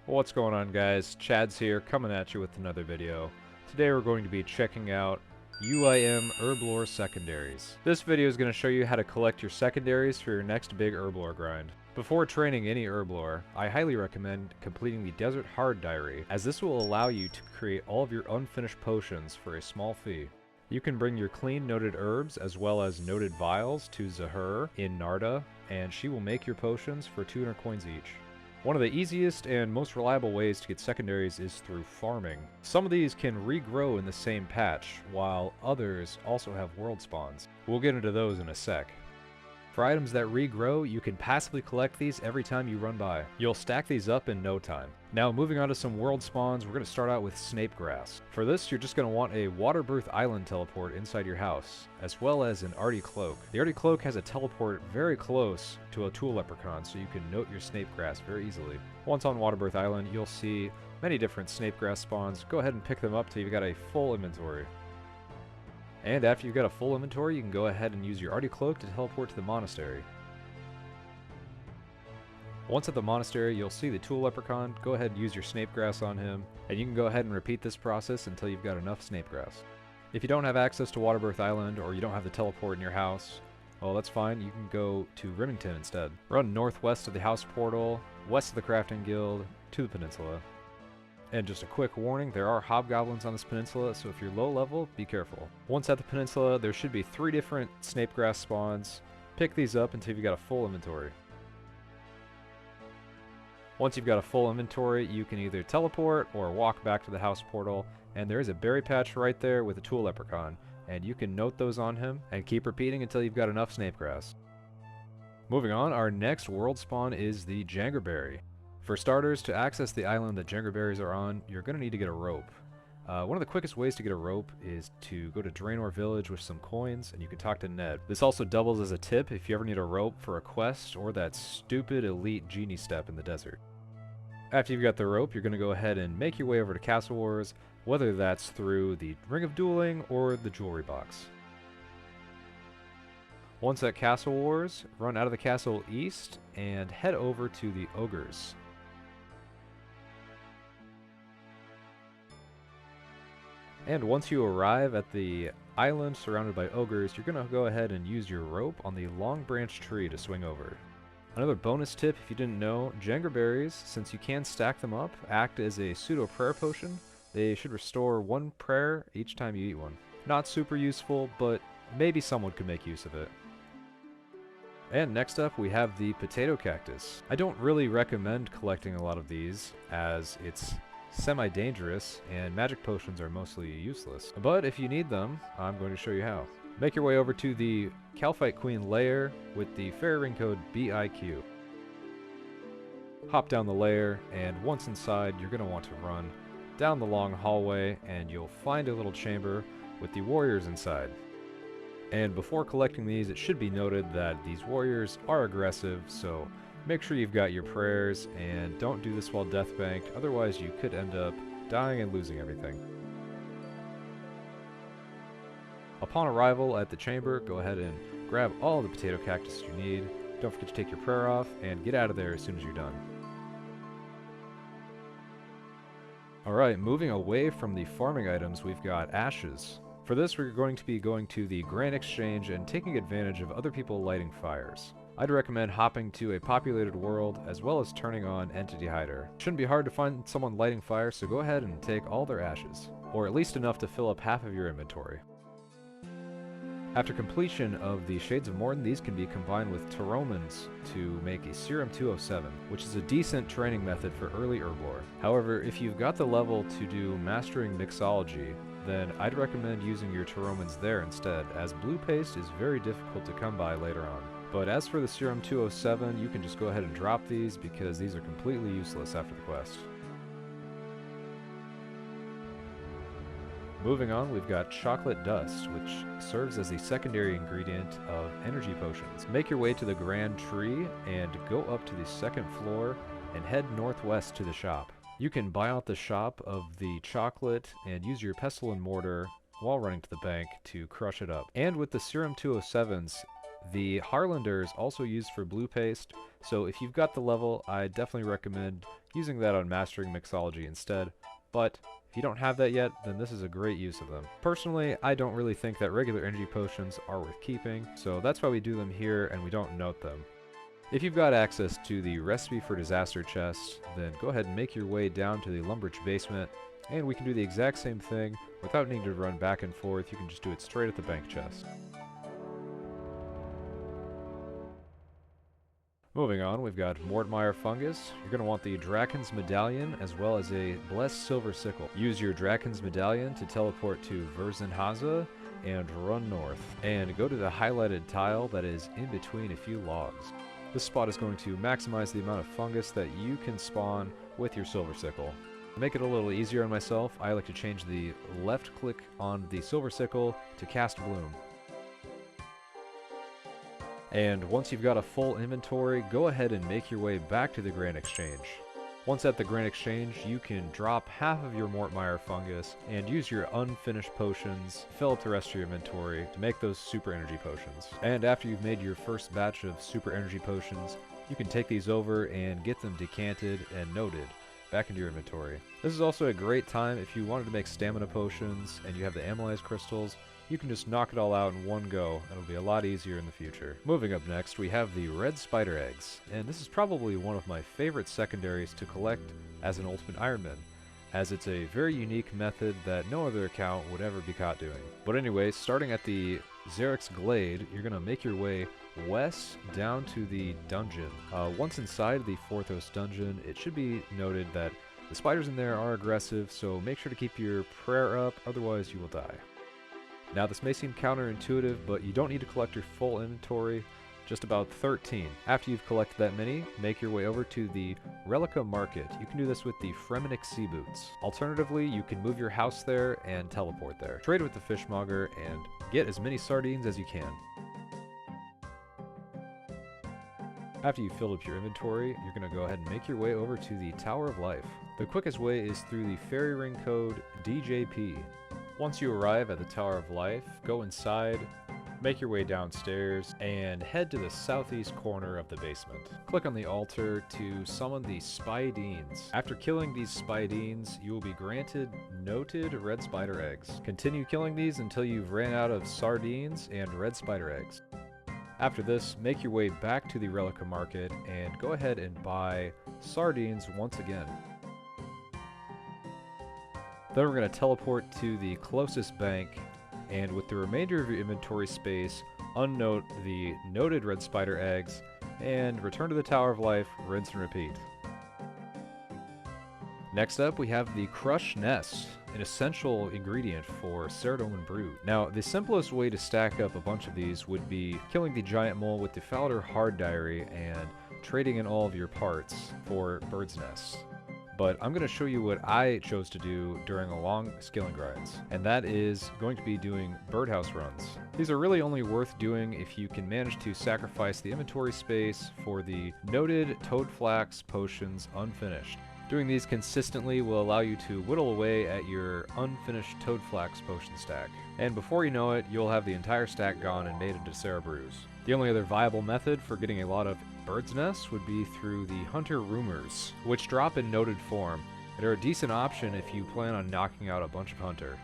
What's going on, guys? Chad's here, coming at you with another video. Today we're going to be checking out UIM Herblore Secondaries. This video is going to show you how to collect your secondaries for your next big Herblore grind. Before training any Herblore, I highly recommend completing the Desert Hard Diary, as this will allow you to create all of your unfinished potions for a small fee. You can bring your clean noted herbs as well as noted vials to Zamorak in Narda, and she will make your potions for 200 coins each. One of the easiest and most reliable ways to get secondaries is through farming. Some of these can regrow in the same patch, while others also have world spawns. We'll get into those in a sec. For items that regrow, you can passively collect these every time you run by. You'll stack these up in no time. Now moving on to some world spawns, we're going to start out with Snape Grass. For this, you're just going to want a Waterbirth Island teleport inside your house, as well as an Arty Cloak. The Arty Cloak has a teleport very close to a Tool Leprechaun, so you can note your Snape Grass very easily. Once on Waterbirth Island, you'll see many different Snape Grass spawns. Go ahead and pick them up till you've got a full inventory. And after you've got a full inventory, you can go ahead and use your Arty Cloak to teleport to the monastery. Once at the monastery, you'll see the Tool Leprechaun. Go ahead and use your Snape Grass on him, and you can go ahead and repeat this process until you've got enough Snape Grass. If you don't have access to Waterbirth Island, or you don't have the teleport in your house, well, that's fine. You can go to Remington instead. Run northwest of the house portal, west of the crafting guild, to the peninsula. And just a quick warning, there are hobgoblins on this peninsula, so if you're low level, be careful. Once at the peninsula, there should be 3 different Snape Grass spawns. Pick these up until you've got a full inventory. Once you've got a full inventory, you can either teleport or walk back to the house portal, and there is a berry patch right there with a Tool Leprechaun, and you can note those on him and keep repeating until you've got enough Snape Grass. Moving on, our next world spawn is the Jangerberry. For starters, to access the island that Jangerberries are on, you're going to need to get a rope. One of the quickest ways to get a rope is to go to Draenor Village with some coins, and you can talk to Ned. This also doubles as a tip if you ever need a rope for a quest or that stupid elite genie step in the desert. After you've got the rope, you're going to go ahead and make your way over to Castle Wars, whether that's through the Ring of Dueling or the Jewelry Box. Once at Castle Wars, run out of the castle east and head over to the Ogres. And once you arrive at the island surrounded by ogres, you're going to go ahead and use your rope on the long branch tree to swing over. Another bonus tip, if you didn't know, Jangerberries, since you can stack them up, act as a pseudo prayer potion. They should restore 1 prayer each time you eat one. Not super useful, but maybe someone could make use of it. And next up, we have the Potato Cactus. I don't really recommend collecting a lot of these, as it's semi-dangerous, and magic potions are mostly useless. But if you need them, I'm going to show you how. Make your way over to the Calphite Queen lair with the fairy ring code BIQ. Hop down the lair, and once inside, you're going to want to run down the long hallway, and you'll find a little chamber with the warriors inside. And before collecting these, it should be noted that these warriors are aggressive, so make sure you've got your prayers, and don't do this while death banked, otherwise you could end up dying and losing everything. Upon arrival at the chamber, go ahead and grab all the potato cactus you need. Don't forget to take your prayer off, and get out of there as soon as you're done. Alright, moving away from the farming items, we've got ashes. For this, we're going to be going to the Grand Exchange and taking advantage of other people lighting fires. I'd recommend hopping to a populated world, as well as turning on Entity Hider. Shouldn't be hard to find someone lighting fire, so go ahead and take all their ashes, or at least enough to fill up half of your inventory. After completion of the Shades of Mort, these can be combined with Taromans to make a Serum 207, which is a decent training method for early Herblore. However, if you've got the level to do Mastering Mixology, then I'd recommend using your Taromans there instead, as blue paste is very difficult to come by later on. But as for the Serum 207, you can just go ahead and drop these because these are completely useless after the quest. Moving on, we've got Chocolate Dust, which serves as the secondary ingredient of energy potions. Make your way to the Grand Tree and go up to the 2nd floor and head northwest to the shop. You can buy out the shop of the chocolate and use your pestle and mortar while running to the bank to crush it up. And with the Serum 207s, The Harlander is also used for blue paste, so if you've got the level, I definitely recommend using that on Mastering Mixology instead, but if you don't have that yet, then this is a great use of them. Personally, I don't really think that regular energy potions are worth keeping, so that's why we do them here and we don't note them. If you've got access to the Recipe for Disaster chest, then go ahead and make your way down to the Lumbridge basement, and we can do the exact same thing without needing to run back and forth. You can just do it straight at the bank chest. Moving on, we've got Mort, Myre, Fungus. You're going to want the Draken's Medallion as well as a Blessed Silver Sickle. Use your Draken's Medallion to teleport to Verzenhaza and run north. And go to the highlighted tile that is in between a few logs. This spot is going to maximize the amount of fungus that you can spawn with your Silver Sickle. To make it a little easier on myself, I like to change the left click on the Silver Sickle to Cast Bloom. And once you've got a full inventory, go ahead and make your way back to the Grand Exchange. Once at the Grand Exchange, you can drop half of your Mort, Myre, Fungus and use your unfinished potions, fill up the rest of your inventory to make those super energy potions. And after you've made your first batch of super energy potions, you can take these over and get them decanted and noted back into your inventory. This is also a great time if you wanted to make stamina potions and you have the Amylase crystals. You can just knock it all out in one go, and it'll be a lot easier in the future. Moving up next, we have the red spider eggs, and this is probably one of my favorite secondaries to collect as an Ultimate Ironman, as it's a very unique method that no other account would ever be caught doing. But anyway, starting at the Zarek's Glade, you're going to make your way west down to the dungeon. Once inside the Forthos dungeon, it should be noted that the spiders in there are aggressive, so make sure to keep your prayer up, otherwise you will die. Now this may seem counterintuitive, but you don't need to collect your full inventory, just about 13. After you've collected that many, make your way over to the Relica Market. You can do this with the Fremenic Sea Boots. Alternatively, you can move your house there and teleport there. Trade with the Fishmonger and get as many sardines as you can. After you've filled up your inventory, you're going to go ahead and make your way over to the Tower of Life. The quickest way is through the Fairy Ring code DJP. Once you arrive at the Tower of Life, go inside, make your way downstairs, and head to the southeast corner of the basement. Click on the altar to summon the Spidines. After killing these Spidines, you will be granted noted red spider eggs. Continue killing these until you've ran out of sardines and red spider eggs. After this, make your way back to the Relica Market and go ahead and buy sardines once again. Then we're going to teleport to the closest bank, and with the remainder of your inventory space, unnote the noted red spider eggs, and return to the Tower of Life, rinse and repeat. Next up, we have the Crush Nest, an essential ingredient for Saradomin Brood. Now, the simplest way to stack up a bunch of these would be killing the giant mole with the Falador Hard Diary and trading in all of your parts for Bird's Nests. But I'm going to show you what I chose to do during a long skilling grinds, and that is going to be doing birdhouse runs. These are really only worth doing if you can manage to sacrifice the inventory space for the noted Toadflax potions unfinished. Doing these consistently will allow you to whittle away at your unfinished Toadflax potion stack. And before you know it, you'll have the entire stack gone and made into Cerabrews. The only other viable method for getting a lot of bird's nests would be through the Hunter Rumors, which drop in noted form. They're a decent option if you plan on knocking out a bunch of Hunter.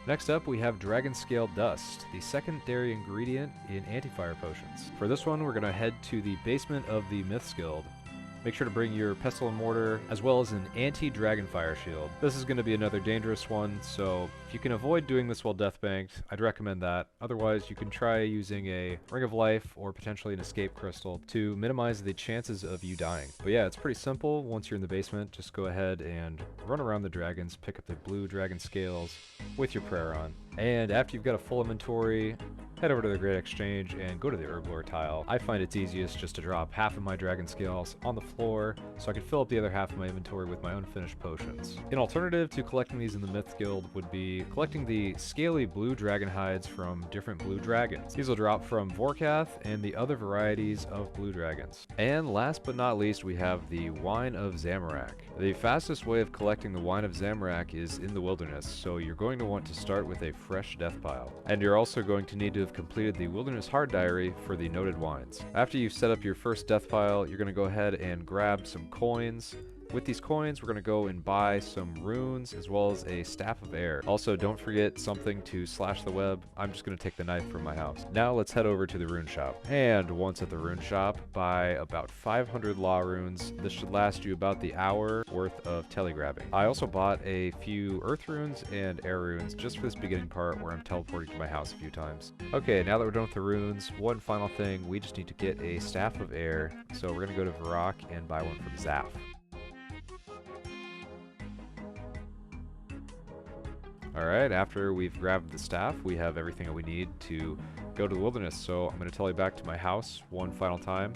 Next up, we have Dragon Scale Dust, the secondary ingredient in anti-fire potions. For this one, we're going to head to the basement of the Myths Guild. Make sure to bring your Pestle and Mortar, as well as an anti-Dragonfire shield. This is going to be another dangerous one, so if you can avoid doing this while deathbanked, I'd recommend that. Otherwise, you can try using a Ring of Life or potentially an Escape Crystal to minimize the chances of you dying. But yeah, it's pretty simple. Once you're in the basement, just go ahead and run around the dragons, pick up the blue dragon scales with your prayer on. And after you've got a full inventory, head over to the Great Exchange and go to the Herblore tile. I find it's easiest just to drop half of my dragon scales on the floor so I can fill up the other half of my inventory with my unfinished potions. An alternative to collecting these in the Myth Guild would be collecting the scaly blue dragon hides from different blue dragons. These will drop from Vorkath and the other varieties of blue dragons. And last but not least, we have the Wine of Zamorak. The fastest way of collecting the wine of Zamorak is in the wilderness, so you're going to want to start with a fresh death pile. And you're also going to need to have completed the wilderness hard diary for the noted wines. After you've set up your first death pile, you're going to go ahead and grab some coins. With these coins, we're going to go and buy some runes as well as a staff of air. Also, don't forget something to slash the web. I'm just going to take the knife from my house. Now let's head over to the rune shop. And once at the rune shop, buy about 500 law runes. This should last you about the hour worth of telegrabbing. I also bought a few earth runes and air runes just for this beginning part where I'm teleporting to my house a few times. Okay, now that we're done with the runes, one final thing, we just need to get a staff of air. So we're going to go to Varrock and buy one from Zaf. Alright, after we've grabbed the staff, we have everything that we need to go to the wilderness. So I'm going to tele back to my house one final time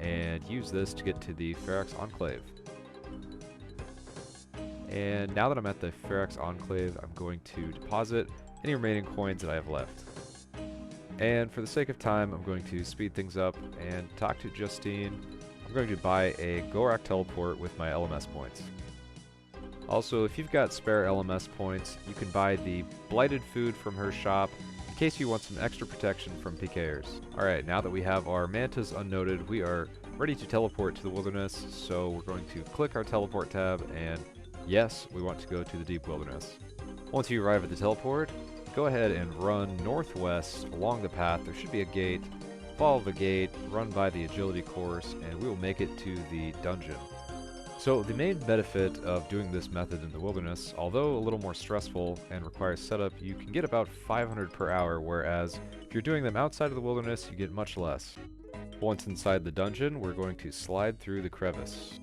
and use this to get to the Ferox Enclave. And now that I'm at the Ferox Enclave, I'm going to deposit any remaining coins that I have left. And for the sake of time, I'm going to speed things up and talk to Justine. I'm going to buy a Gorak teleport with my LMS points. Also, if you've got spare LMS points, you can buy the blighted food from her shop in case you want some extra protection from PKers. Alright, now that we have our mantas unnoted, we are ready to teleport to the wilderness, so we're going to click our teleport tab, and yes, we want to go to the deep wilderness. Once you arrive at the teleport, go ahead and run northwest along the path. There should be a gate. Follow the gate, run by the agility course, and we will make it to the dungeon. So the main benefit of doing this method in the wilderness, although a little more stressful and requires setup, you can get about 500 per hour, whereas if you're doing them outside of the wilderness, you get much less. Once inside the dungeon, we're going to slide through the crevice.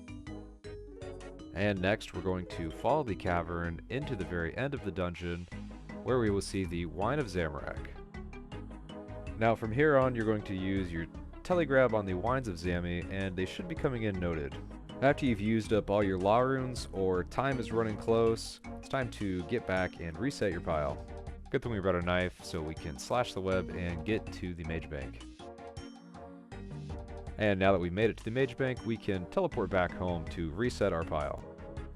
And next, we're going to follow the cavern into the very end of the dungeon, where we will see the Wine of Zamorak. Now from here on, you're going to use your telegrab on the Wines of Zami, and they should be coming in noted. After you've used up all your law runes, or time is running close, it's time to get back and reset your pile. Good thing we brought a knife so we can slash the web and get to the mage bank. And now that we've made it to the mage bank, we can teleport back home to reset our pile.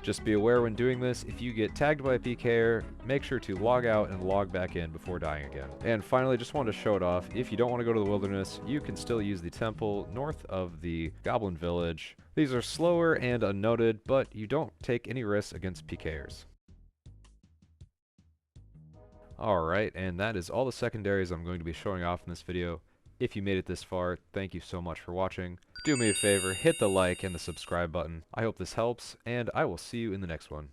Just be aware when doing this, if you get tagged by a PKer, make sure to log out and log back in before dying again. And finally, just wanted to show it off, if you don't want to go to the wilderness, you can still use the temple north of the Goblin Village. These are slower and unnoted, but you don't take any risks against PKers. Alright, and that is all the secondaries I'm going to be showing off in this video. If you made it this far, thank you so much for watching. Do me a favor, hit the like and the subscribe button. I hope this helps, and I will see you in the next one.